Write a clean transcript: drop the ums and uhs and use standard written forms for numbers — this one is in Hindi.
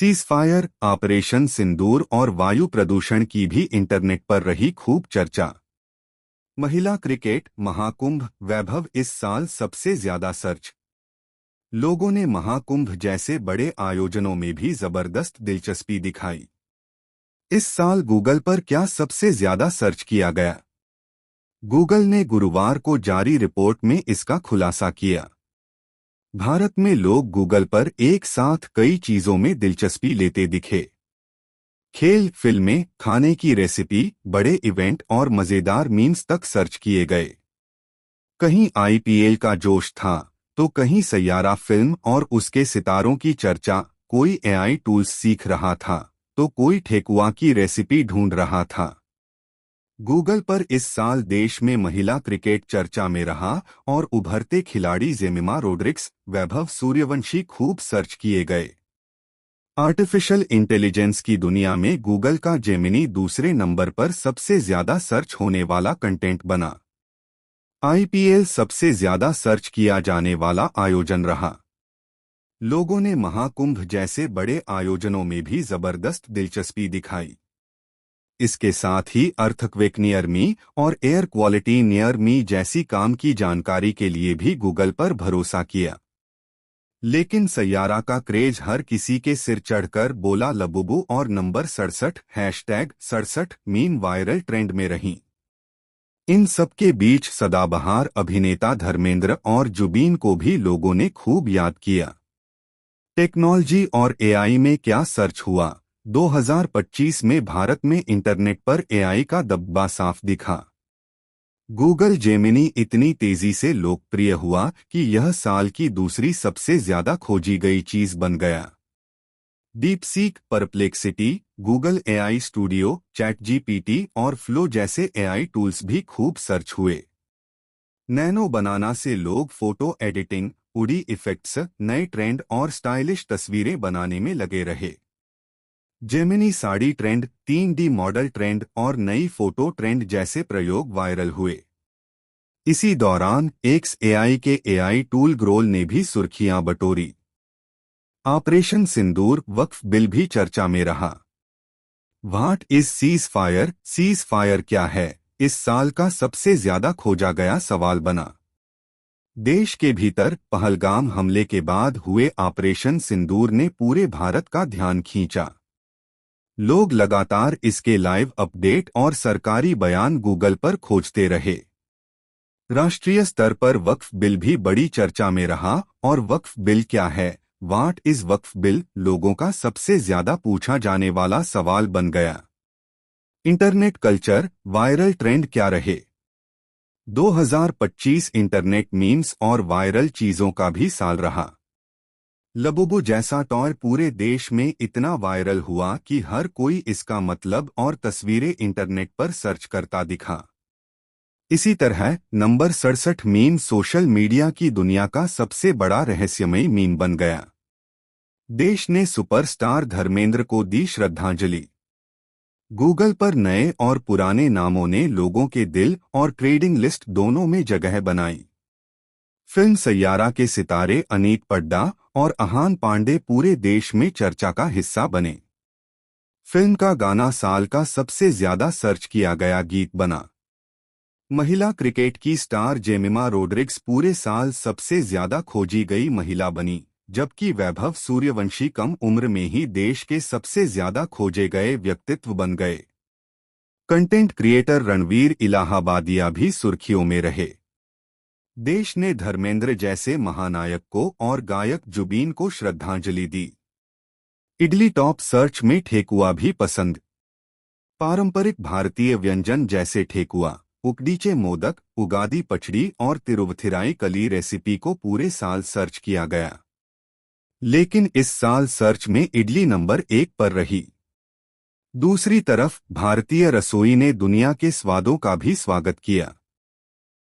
सीज़फायर, ऑपरेशन सिंदूर और वायु प्रदूषण की भी इंटरनेट पर रही खूब चर्चा। महिला क्रिकेट महाकुंभ वैभव इस साल सबसे ज्यादा सर्च। लोगों ने महाकुंभ जैसे बड़े आयोजनों में भी जबरदस्त दिलचस्पी दिखाई। इस साल गूगल पर क्या सबसे ज्यादा सर्च किया गया? गूगल ने गुरुवार को जारी रिपोर्ट में इसका खुलासा किया। भारत में लोग गूगल पर एक साथ कई चीजों में दिलचस्पी लेते दिखे। खेल, फिल्में, खाने की रेसिपी, बड़े इवेंट और मजेदार मीम्स तक सर्च किए गए। कहीं आईपीएल का जोश था तो कहीं सैयारा फिल्म और उसके सितारों की चर्चा। कोई एआई टूल्स सीख रहा था तो कोई ठेकुआ की रेसिपी ढूंढ रहा था। गूगल पर इस साल देश में महिला क्रिकेट चर्चा में रहा और उभरते खिलाड़ी जेमिमा रोड्रिग्स, वैभव सूर्यवंशी खूब सर्च किए गए। आर्टिफिशियल इंटेलिजेंस की दुनिया में गूगल का जेमिनी दूसरे नंबर पर सबसे ज्यादा सर्च होने वाला कंटेंट बना। आईपीएल सबसे ज्यादा सर्च किया जाने वाला आयोजन रहा। लोगों ने महाकुंभ जैसे बड़े आयोजनों में भी जबरदस्त दिलचस्पी दिखाई। इसके साथ ही अर्थक्वेक नियर मी और एयर क्वालिटी नियर मी जैसी काम की जानकारी के लिए भी गूगल पर भरोसा किया। लेकिन सैयारा का क्रेज हर किसी के सिर चढ़कर बोला लबुबू और नंबर 67 मीम वायरल ट्रेंड में रहीं। इन सबके बीच सदाबहार अभिनेता धर्मेंद्र और जुबीन को भी लोगों ने खूब याद किया। टेक्नोलॉजी और एआई में क्या सर्च हुआ? 2025 में भारत में इंटरनेट पर एआई का दबदबा साफ दिखा। गूगल जेमिनी इतनी तेजी से लोकप्रिय हुआ कि यह साल की दूसरी सबसे ज्यादा खोजी गई चीज बन गया। DeepSeek, perplexity, Google AI studio, ChatGPT और फ्लो जैसे एआई टूल्स भी खूब सर्च हुए। नैनो बनाना से लोग फोटो एडिटिंग, उडी इफेक्ट्स, नए ट्रेंड और स्टाइलिश तस्वीरें बनाने में लगे रहे। Gemini sari trend, 3D model trend और नई फोटो ट्रेंड जैसे प्रयोग वायरल हुए। इसी दौरान एक्स एआई के एआई टूल ग्रोल ने भी सुर्खियां बटोरी। ऑपरेशन सिंदूर वक्फ बिल भी चर्चा में रहा। What is ceasefire? सीज़फायर क्या है? इस साल का सबसे ज्यादा खोजा गया सवाल बना। देश के भीतर पहलगाम हमले के बाद हुए ऑपरेशन सिंदूर ने पूरे भारत का ध्यान खींचा। लोग लगातार इसके लाइव अपडेट और सरकारी बयान गूगल पर खोजते रहे। राष्ट्रीय स्तर पर वक्फ बिल भी बड़ी चर्चा में रहा और वक्फ बिल क्या है? व्हाट इज वक्फ बिल लोगों का सबसे ज्यादा पूछा जाने वाला सवाल बन गया। इंटरनेट कल्चर वायरल ट्रेंड क्या रहे? 2025 इंटरनेट मीम्स और वायरल चीजों का भी साल रहा। लबुबू जैसा टॉय पूरे देश में इतना वायरल हुआ कि हर कोई इसका मतलब और तस्वीरें इंटरनेट पर सर्च करता दिखा। इसी तरह नंबर 67 मीम सोशल मीडिया की दुनिया का सबसे बड़ा रहस्यमयी मीम बन गया। देश ने सुपरस्टार धर्मेंद्र को दी श्रद्धांजलि। गूगल पर नए और पुराने नामों ने लोगों के दिल और ट्रेडिंग लिस्ट दोनों में जगह बनाई। फिल्म सैयारा के सितारे अनीत पड्डा और अहान पांडे पूरे देश में चर्चा का हिस्सा बने। फिल्म का गाना साल का सबसे ज्यादा सर्च किया गया गीत बना। महिला क्रिकेट की स्टार जेमिमा रोड्रिग्स पूरे साल सबसे ज्यादा खोजी गई महिला बनी, जबकि वैभव सूर्यवंशी कम उम्र में ही देश के सबसे ज्यादा खोजे गए व्यक्तित्व बन गए। कंटेंट क्रिएटर रणवीर इलाहाबादिया भी सुर्खियों में रहे। देश ने धर्मेंद्र जैसे महानायक को और गायक जुबीन को श्रद्धांजलि दी। इडली टॉप सर्च में ठेकुआ भी पसंद। पारंपरिक भारतीय व्यंजन जैसे ठेकुआ, उकडीचे मोदक, उगादी पचड़ी और तिरुवथिराई कली रेसिपी को पूरे साल सर्च किया गया। लेकिन इस साल सर्च में इडली नंबर 1 पर रही। दूसरी तरफ भारतीय रसोई ने दुनिया के स्वादों का भी स्वागत किया।